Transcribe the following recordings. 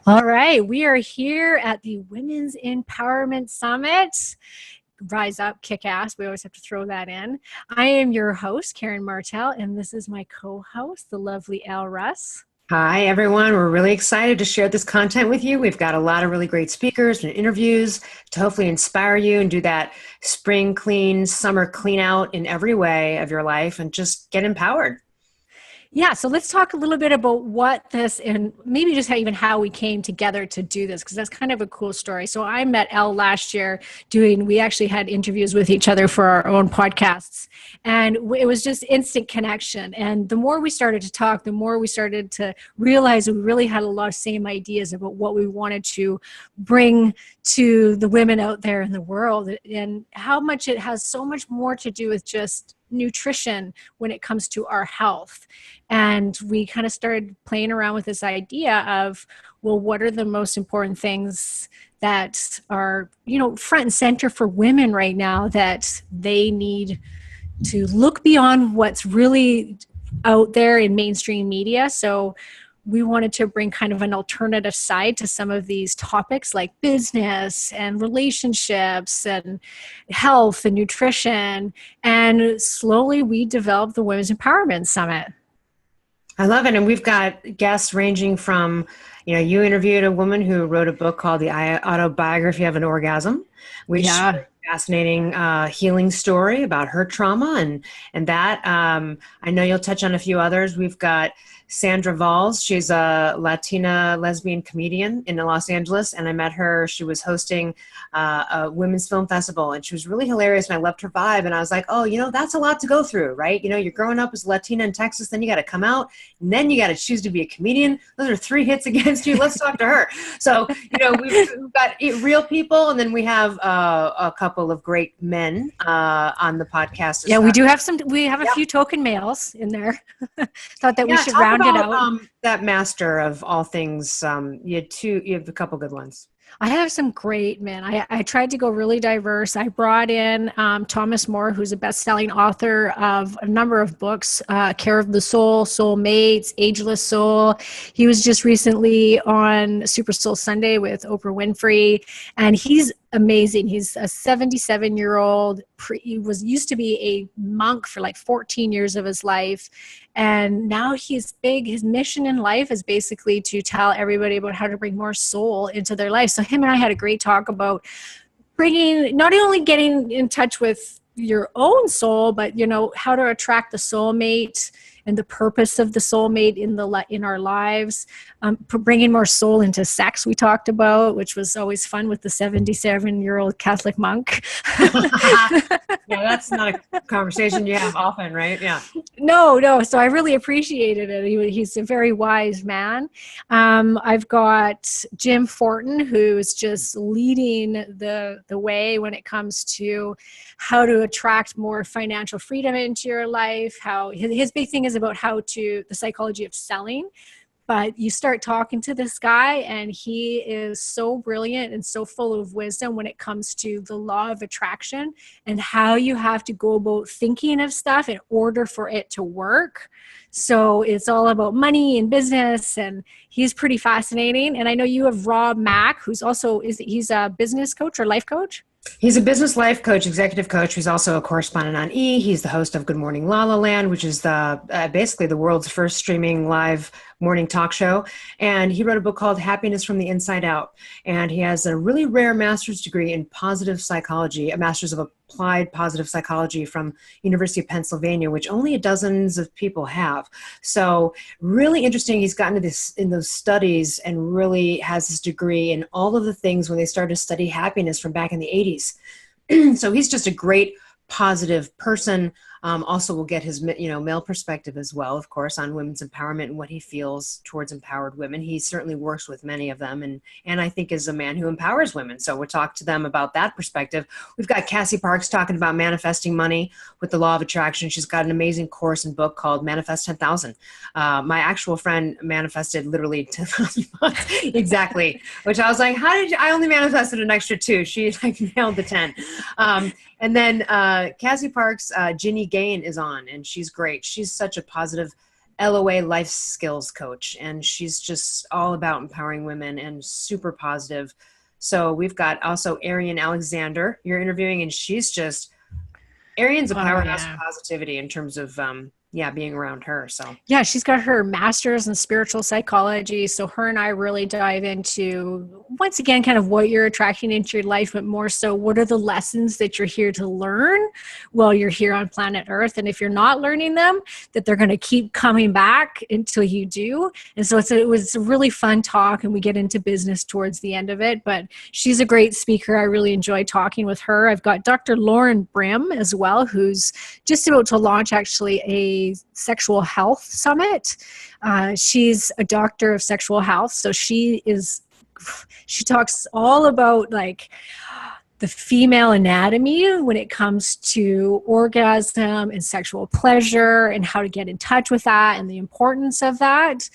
All right, we are here at the Women's Empowerment Summit. Rise up, kick ass. We always have to throw that in. I am your host, Karen Martel, and this is my co-host, the lovely Elle, Russ. Hi, everyone. We're really excited to share this content with you. We've got a lot of really great speakers and interviews to hopefully inspire you and do that spring clean, summer clean out in every way of your life and just get empowered. Yeah, so let's talk a little bit about what this and maybe just even how we came together to do this, because that's kind of a cool story. So I met Elle last year we actually had interviews with each other for our own podcasts, and it was just instant connection. And the more we started to talk, the more we started to realize we really had a lot of same ideas about what we wanted to bring to the women out there in the world, and how much it has so much more to do with just nutrition when it comes to our health. And we kind of started playing around with this idea of, well, what are the most important things that are, front and center for women right now that they need to look beyond what's really out there in mainstream media. So we wanted to bring kind of an alternative side to some of these topics like business and relationships and health and nutrition. And slowly we developed the Women's Empowerment Summit. I love it. And we've got guests ranging from, you interviewed a woman who wrote a book called The Autobiography of an Orgasm, which is a fascinating healing story about her trauma and that. I know you'll touch on a few others. We've got Sandra Valls. She's a Latina lesbian comedian in Los Angeles, and I met her. She was hosting a women's film festival, and she was really hilarious, and I loved her vibe, and I was like, oh, that's a lot to go through, right? You're growing up as Latina in Texas, then you got to come out, and then you got to choose to be a comedian. Those are 3 hits against you. Let's talk to her. So, we've got real people, and then we have a couple of great men on the podcast. Yeah, we do have we have a few token males in there. Thought that we should round it out. That master of all things. You have a couple good ones. I have some great men. I tried to go really diverse. I brought in Thomas More, who's a best-selling author of a number of books, Care of the Soul, Soulmates, Ageless Soul. He was just recently on Super Soul Sunday with Oprah Winfrey, and he's amazing. He's a 77-year-old. He used to be a monk for like 14 years of his life. And now he's big. His mission in life is basically to tell everybody about how to bring more soul into their life. So him and I had a great talk about not only getting in touch with your own soul, but, how to attract the soulmate and the purpose of the soulmate in our lives, bringing more soul into sex we talked about, which was always fun with the 77-year-old Catholic monk. Yeah, that's not a conversation you have often, right? Yeah. No. So I really appreciated it. He's a very wise man. I've got Jim Fortin, who's just leading the way when it comes to how to attract more financial freedom into your life. How his big thing is about the psychology of selling. But you start talking to this guy, and he is so brilliant and so full of wisdom when it comes to the law of attraction and how you have to go about thinking of stuff in order for it to work. So it's all about money and business, and he's pretty fascinating. And I know you have Rob Mack, who's also he's a business coach or life coach. He's a business life coach, executive coach. He's also a correspondent on E! He's the host of Good Morning La La Land, which is basically the world's first streaming live morning talk show. And he wrote a book called Happiness from the Inside Out. And he has a really rare master's degree in positive psychology, a master's of applied positive psychology from University of Pennsylvania, which only dozens of people have. So really interesting. He's gotten to this in those studies and really has this degree in all of the things when they started to study happiness from back in the 80s. So he's just a great positive person. Also, we'll get his male perspective as well, of course, on women's empowerment and what he feels towards empowered women. He certainly works with many of them, and I think is a man who empowers women. So we'll talk to them about that perspective. We've got Cassie Parks talking about manifesting money with the law of attraction. She's got an amazing course and book called Manifest 10,000. My actual friend manifested literally 10,000 bucks exactly, which I was like, I only manifested an extra 2. She nailed the 10. And then Cassie Parks, Ginny Gain is on, and she's great. She's such a positive LOA life skills coach, and she's just all about empowering women and super positive. So we've got also Arian Alexander you're interviewing, and Arian's a Oh, powerhouse of yeah. positivity in terms of being around her. So Yeah, she's got her master's in spiritual psychology. So her and I really dive into, once again, kind of what you're attracting into your life, but more so what are the lessons that you're here to learn while you're here on planet Earth. And if you're not learning them, that they're going to keep coming back until you do. And so it was a really fun talk, and we get into business towards the end of it. But she's a great speaker. I really enjoy talking with her. I've got Dr. Lauren Brim as well, who's just about to launch actually a sexual health summit. She's a doctor of sexual health. So she talks all about like the female anatomy when it comes to orgasm and sexual pleasure and how to get in touch with that and the importance of that.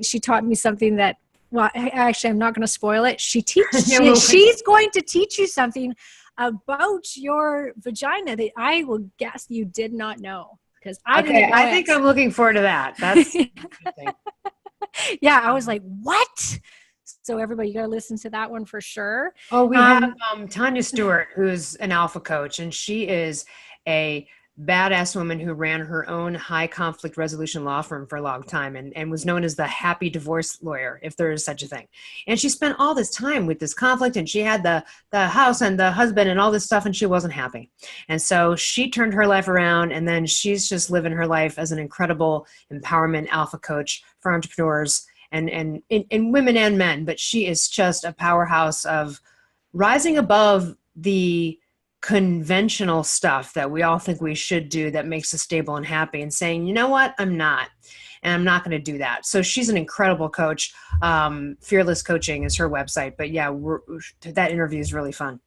She taught me something that, well, actually, I'm not going to spoil it. She's going to teach you something about your vagina that I will guess you did not know. Because I didn't know I think I'm looking forward to that. That's interesting. Yeah, I was like, what? So everybody, you got to listen to that one for sure. Oh, we have Tanya Stewart, who's an alpha coach, and she is a badass woman who ran her own high conflict resolution law firm for a long time and was known as the happy divorce lawyer, if there is such a thing. And she spent all this time with this conflict, and she had the house and the husband and all this stuff, and she wasn't happy. And so she turned her life around, and then she's just living her life as an incredible empowerment alpha coach for entrepreneurs and women and men. But she is just a powerhouse of rising above the conventional stuff that we all think we should do that makes us stable and happy, and saying, you know what, I'm not, and I'm not going to do that. So she's an incredible coach. Fearless Coaching is her website. But yeah, that interview is really fun.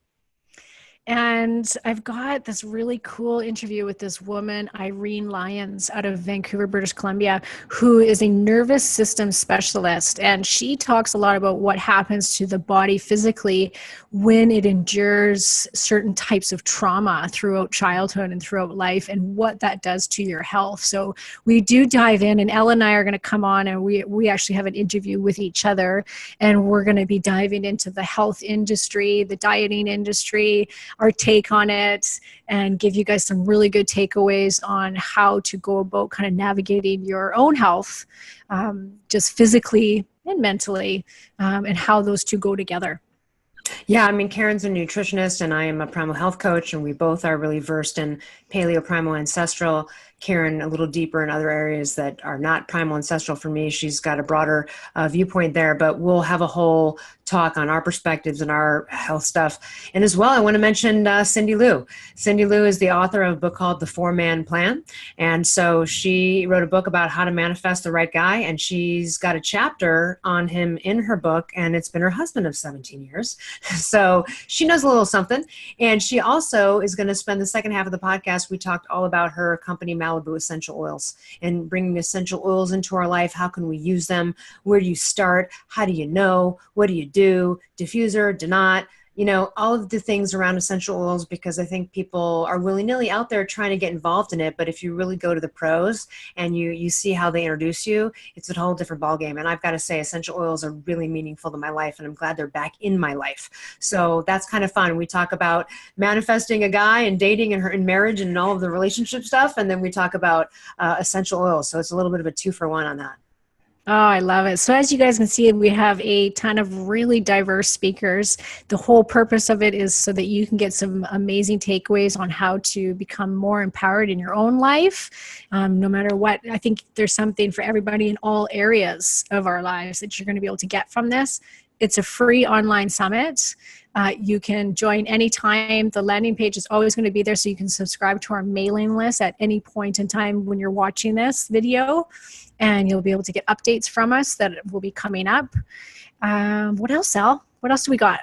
And I've got this really cool interview with this woman, Irene Lyons, out of Vancouver, British Columbia, who is a nervous system specialist. And she talks a lot about what happens to the body physically when it endures certain types of trauma throughout childhood and throughout life, and what that does to your health. So we do dive in, and Elle and I are going to come on, and we actually have an interview with each other, and we're going to be diving into the health industry, the dieting industry, our take on it, and give you guys some really good takeaways on how to go about kind of navigating your own health, just physically and mentally, and how those two go together. Yeah, I mean, Karen's a nutritionist and I am a primal health coach, and we both are really versed in paleo, primal, ancestral. Karen a little deeper in other areas that are not primal ancestral for me. She's got a broader viewpoint there, but we'll have a whole talk on our perspectives and our health stuff. And as well, I want to mention Cindy Lou. Cindy Lou is the author of a book called The 4-Man Plan. And so she wrote a book about how to manifest the right guy, and she's got a chapter on him in her book, and it's been her husband of 17 years. So she knows a little something. And she also is going to spend the second half of the podcast. We talked all about her company, Malibu Essential Oils, and bringing essential oils into our life. How can we use them? Where do you start? How do you know? What do you do? Diffuser, do not, all of the things around essential oils, because I think people are willy-nilly out there trying to get involved in it. But if you really go to the pros and you see how they introduce you, it's a whole different ballgame. And I've got to say, essential oils are really meaningful to my life, and I'm glad they're back in my life. So that's kind of fun. We talk about manifesting a guy and dating and marriage and all of the relationship stuff. And then we talk about essential oils. So it's a little bit of a 2-for-1 on that. Oh, I love it. So as you guys can see, we have a ton of really diverse speakers. The whole purpose of it is so that you can get some amazing takeaways on how to become more empowered in your own life. No matter what, I think there's something for everybody in all areas of our lives that you're going to be able to get from this. It's a free online summit. You can join anytime. The landing page is always going to be there, so you can subscribe to our mailing list at any point in time when you're watching this video, and you'll be able to get updates from us that will be coming up. What else, Elle? What else do we got?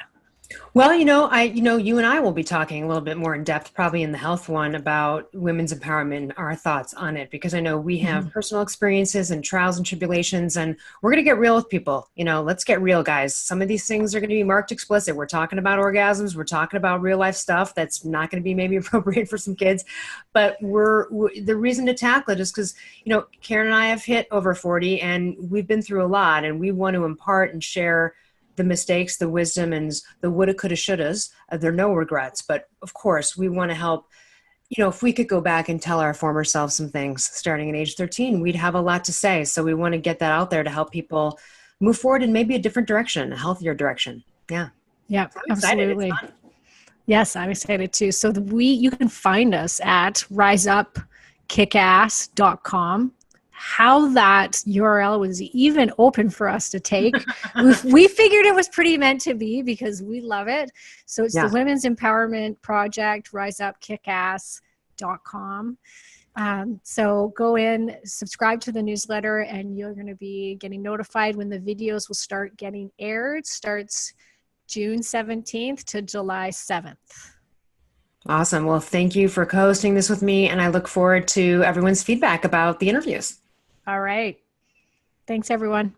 Well, you and I will be talking a little bit more in depth, probably in the health one, about women's empowerment and our thoughts on it, because I know we have Mhm. personal experiences and trials and tribulations, and we're going to get real with people. Let's get real, guys. Some of these things are going to be marked explicit. We're talking about orgasms. We're talking about real life stuff that's not going to be maybe appropriate for some kids, but the reason to tackle it is because, Karen and I have hit over 40 and we've been through a lot, and we want to impart and share the mistakes, the wisdom, and the woulda, coulda, shouldas. There are no regrets, but of course, we want to help. If we could go back and tell our former selves some things starting at age 13, we'd have a lot to say. So we want to get that out there to help people move forward in maybe a different direction, a healthier direction. Yeah. Yeah, I'm excited. It's absolutely. fun. Yes, I'm excited too. So you can find us at riseupkickass.com. How that URL was even open for us to take, we figured it was pretty meant to be because we love it. So it's the Yeah. Women's Empowerment Project, riseupkickass.com. So go in, subscribe to the newsletter, and you're going to be getting notified when the videos will start getting aired. Starts June 17th to July 7th. Awesome. Well, thank you for co-hosting this with me, and I look forward to everyone's feedback about the interviews. All right. Thanks, everyone.